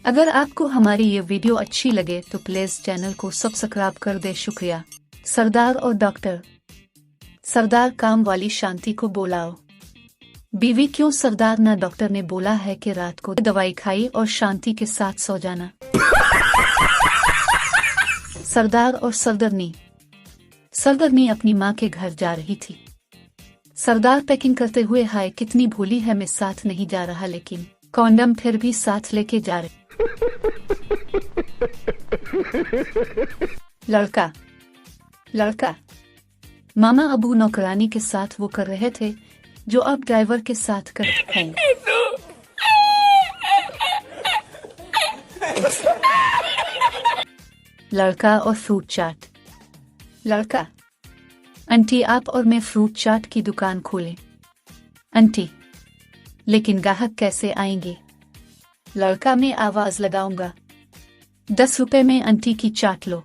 अगर आपको हमारी ये वीडियो अच्छी लगे तो प्लीज चैनल को सब्सक्राइब कर दे। शुक्रिया। सरदार और डॉक्टर। सरदार काम वाली शांति को बुलाओ। बीवी क्यों? सरदार ना डॉक्टर ने बोला है कि रात को दवाई खाई और शांति के साथ सो जाना। सरदार और सरदारनी। सरदारनी अपनी माँ के घर जा रही थी। सरदार पैकिंग करते हुए, हाय कितनी भूली है, मैं साथ नहीं जा रहा लेकिन कॉन्डम फिर भी साथ लेके जा रहे। लड़का। मामा अबू नौकरानी के साथ वो कर रहे थे जो अब ड्राइवर के साथ कर रहे हैं। लड़का और फ्रूट चाट। लड़का, आंटी आप और मैं फ्रूट चाट की दुकान खोलें। आंटी, लेकिन ग्राहक कैसे आएंगे? लड़का, मैं आवाज लगाऊंगा। 10 रुपए में आंटी की चाट लो।